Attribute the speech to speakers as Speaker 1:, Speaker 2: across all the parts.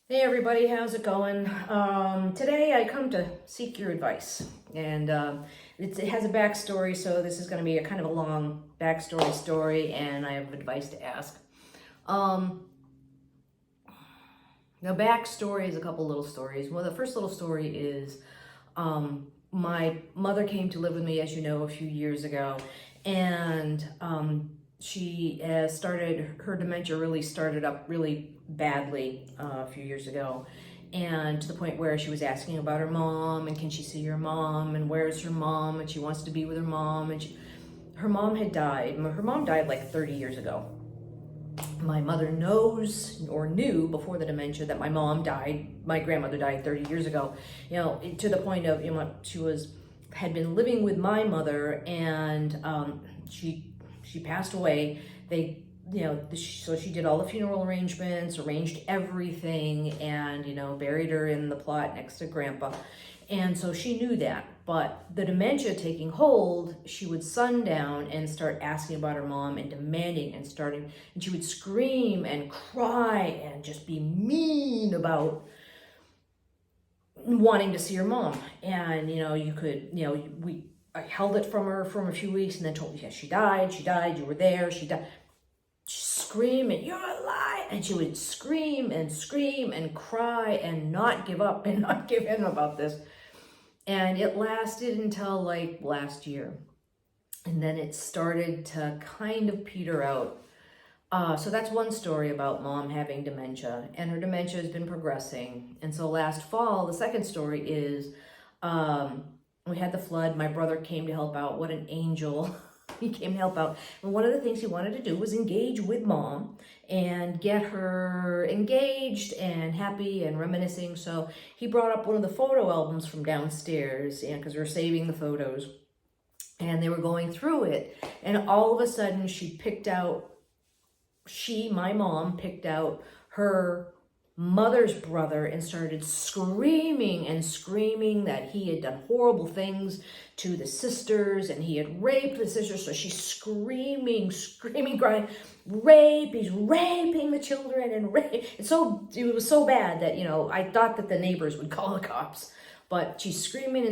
Speaker 1: Hey everybody, how's it going? Today I come to seek your advice, and it has a backstory, so this is going to be a kind of a long backstory story, and I have advice to ask. Um, the backstory is a couple little stories. Well, the first little story is my mother came to live with me, as you know, a few years ago, and she started, her dementia really started up really badly a few years ago, and to the point where she was asking about her mom and can she see her mom and where's her mom, and she wants to be with her mom, and her mom had died. Her mom died like 30 years ago. My mother knows or knew before the dementia that my mom died, my grandmother died 30 years ago, to the point of, had been living with my mother, and she passed away. So she did all the funeral arrangements, arranged everything, and, buried her in the plot next to grandpa. And so she knew that, but the dementia taking hold, she would sundown and start asking about her mom and demanding and and she would scream and cry and just be mean about wanting to see her mom. And, I held it from her for a few weeks and then told me, yeah, she died, you were there, she died. She'd scream and you're alive, and she would scream and cry and not give up and not give in about this. And it lasted until like last year. And then it started to kind of peter out. So that's one story about mom having dementia, and her dementia has been progressing. And so last fall, the second story is we had the flood. My brother came to help out. What an angel. He came to help out. And one of the things he wanted to do was engage with mom and get her engaged and happy and reminiscing. So he brought up one of the photo albums from downstairs, and because we were saving the photos, and they were going through it. And all of a sudden my mom picked out her mother's brother and started screaming and screaming that he had done horrible things to the sisters and he had raped the sisters. So she's screaming, crying, he's raping the children and rape. It was so bad that, I thought that the neighbors would call the cops, but she's screaming,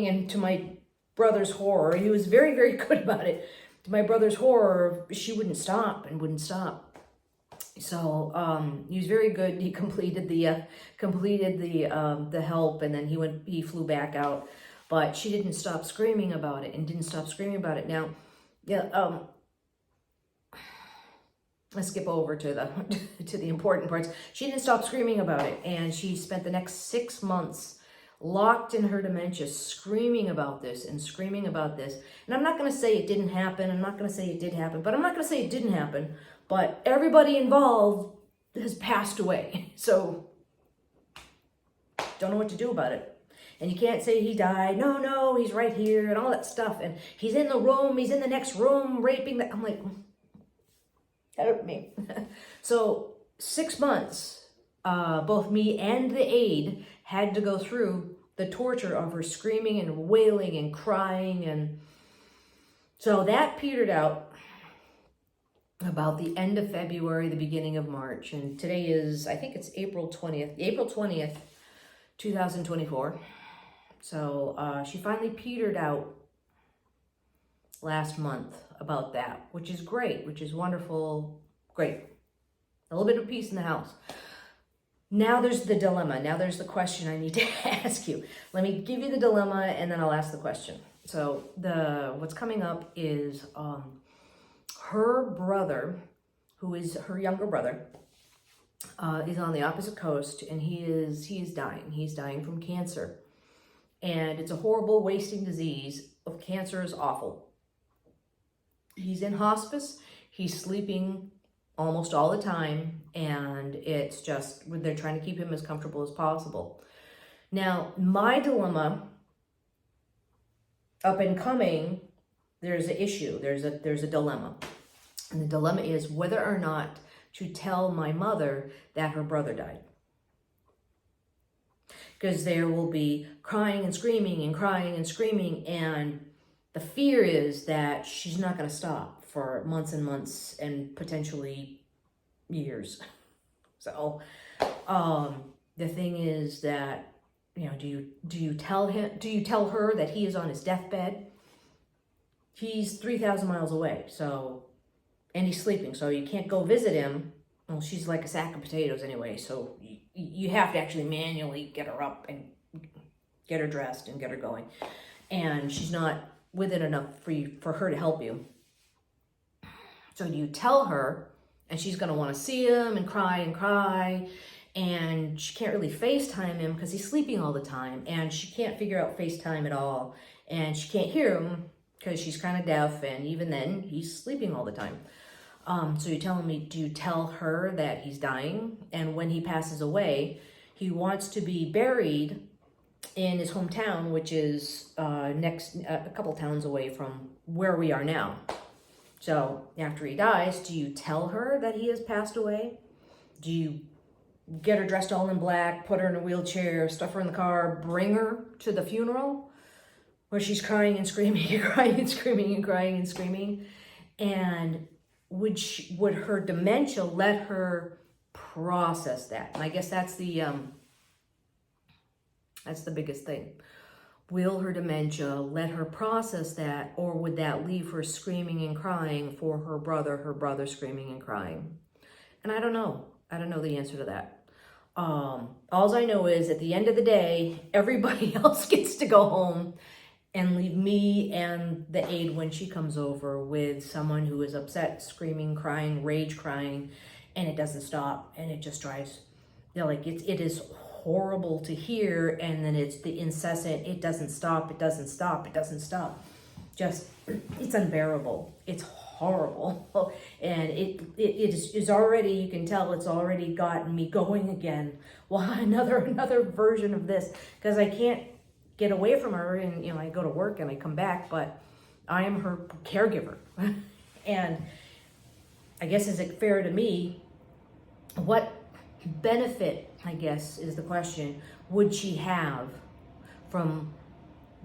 Speaker 1: and to my brother's horror, he was very, very good about it. To my brother's horror, she wouldn't stop. So he was very good. He completed the help, and then he flew back out, but she didn't stop screaming about it and didn't stop screaming about it. Now, yeah, let's skip over to the to the important parts. She didn't stop screaming about it, and she spent the next 6 months locked in her dementia, screaming about this and screaming about this. And I'm not going to say it didn't happen. I'm not going to say it did happen, but I'm not going to say it didn't happen. But everybody involved has passed away. So don't know what to do about it. And you can't say he died. No, he's right here and all that stuff. And he's in the next room raping that. I'm like, help me. So 6 months, both me and the aide had to go through the torture of her screaming and wailing and crying. And so that petered out about the end of February, the beginning of March. And today is, I think it's April 20th, 2024. So she finally petered out last month about that, which is great, which is wonderful, great. A little bit of peace in the house. Now there's the dilemma. Now there's the question I need to ask you. Let me give you the dilemma and then I'll ask the question. So what's coming up is her brother, who is her younger brother, is on the opposite coast, and he is dying. He's dying from cancer. And it's a horrible wasting disease. Cancer is awful. He's in hospice. He's sleeping almost all the time, and it's just, they're trying to keep him as comfortable as possible. Now, my dilemma, up and coming, there's an issue, there's a dilemma. And the dilemma is whether or not to tell my mother that her brother died. Because there will be crying and screaming, and the fear is that she's not going to stop for months and months and potentially years. So The thing is that, you know, do you tell her that he is on his deathbed? He's 3,000 miles away, so, and he's sleeping, so you can't go visit him. Well, she's like a sack of potatoes anyway, so you have to actually manually get her up and get her dressed and get her going. And she's not with it enough for her to help you. So you tell her, and she's going to want to see him and cry, and she can't really FaceTime him because he's sleeping all the time, and she can't figure out FaceTime at all, and she can't hear him because she's kind of deaf, and even then, he's sleeping all the time. So you're telling me, do you tell her that he's dying, and when he passes away, he wants to be buried in his hometown, which is a couple towns away from where we are now. So after he dies, do you tell her that he has passed away? Do you get her dressed all in black, put her in a wheelchair, stuff her in the car, bring her to the funeral where she's crying and screaming and crying and screaming and crying and screaming? And would her dementia let her process that? And I guess that's the biggest thing. Will her dementia let her process that, or would that leave her screaming and crying for her brother screaming and crying? And I don't know. I don't know the answer to that. All I know is at the end of the day, everybody else gets to go home and leave me and the aide when she comes over with someone who is upset, screaming, crying, rage crying, and it doesn't stop, and it just drives, you know, like it is horrible to hear, and then it's the incessant, it doesn't stop, it doesn't stop, it doesn't stop. Just, it's unbearable. It's horrible. And it is already, you can tell it's already gotten me going again. Well, another version of this, because I can't get away from her, and, you know, I go to work and I come back, but I am her caregiver. And I guess, is it fair to me, what benefit, I guess, is the question, would she have from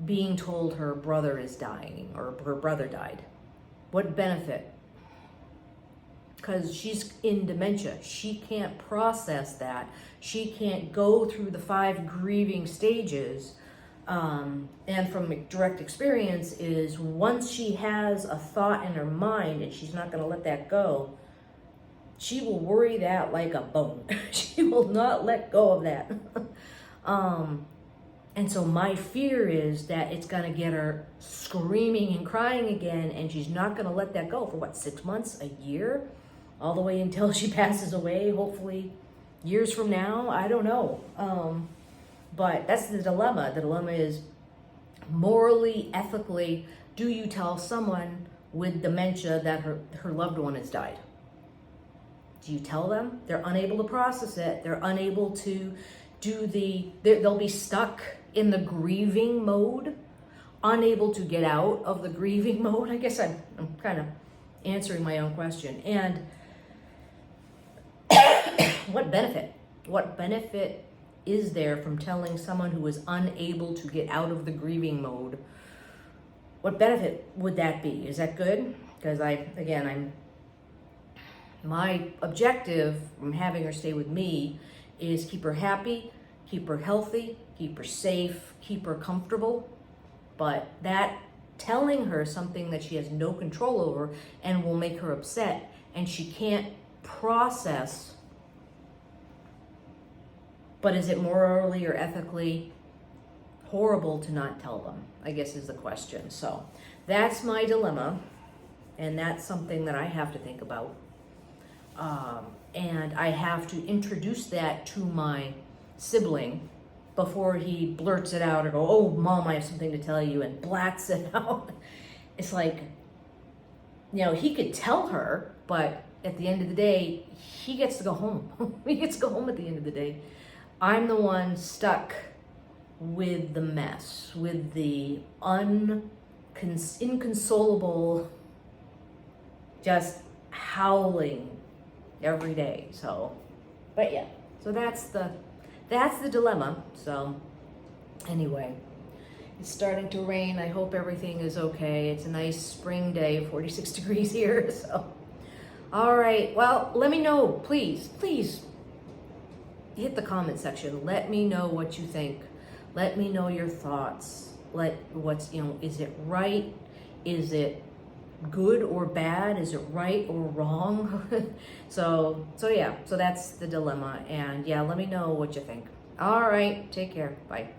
Speaker 1: being told her brother is dying or her brother died? What benefit? Because she's in dementia. She can't process that. She can't go through the 5 grieving stages. And from direct experience is once she has a thought in her mind and she's not going to let that go, she will worry that like a bone. She will not let go of that. And so my fear is that it's going to get her screaming and crying again, and she's not going to let that go for what, 6 months, a year, all the way until she passes away, hopefully years from now. I don't know. But that's the dilemma. The dilemma is morally, ethically, do you tell someone with dementia that her loved one has died? Do you tell them? They're unable to process it. They're unable to do they'll be stuck in the grieving mode, unable to get out of the grieving mode. I guess I'm kind of answering my own question. And what benefit? What benefit is there from telling someone who is unable to get out of the grieving mode? What benefit would that be? Is that good? Because my objective from having her stay with me is keep her happy, keep her healthy, keep her safe, keep her comfortable. But that telling her something that she has no control over and will make her upset, and she can't process. But is it morally or ethically horrible to not tell them, I guess, is the question. So that's my dilemma, and that's something that I have to think about. And I have to introduce that to my sibling before he blurts it out or go, oh, Mom, I have something to tell you, and blats it out. It's like, you know, he could tell her, but at the end of the day, he gets to go home. He gets to go home at the end of the day. I'm the one stuck with the mess, with the inconsolable, just howling every day. So, but yeah, so that's the dilemma. So anyway, it's starting to rain. I hope everything is okay. It's a nice spring day, 46 degrees here. So, all right. Well, let me know, please, hit the comment section. Let me know what you think. Let me know your thoughts. Is it right? Is it good or bad? Is it right or wrong? so yeah, so that's the dilemma. And yeah, let me know what you think. All right, take care. Bye.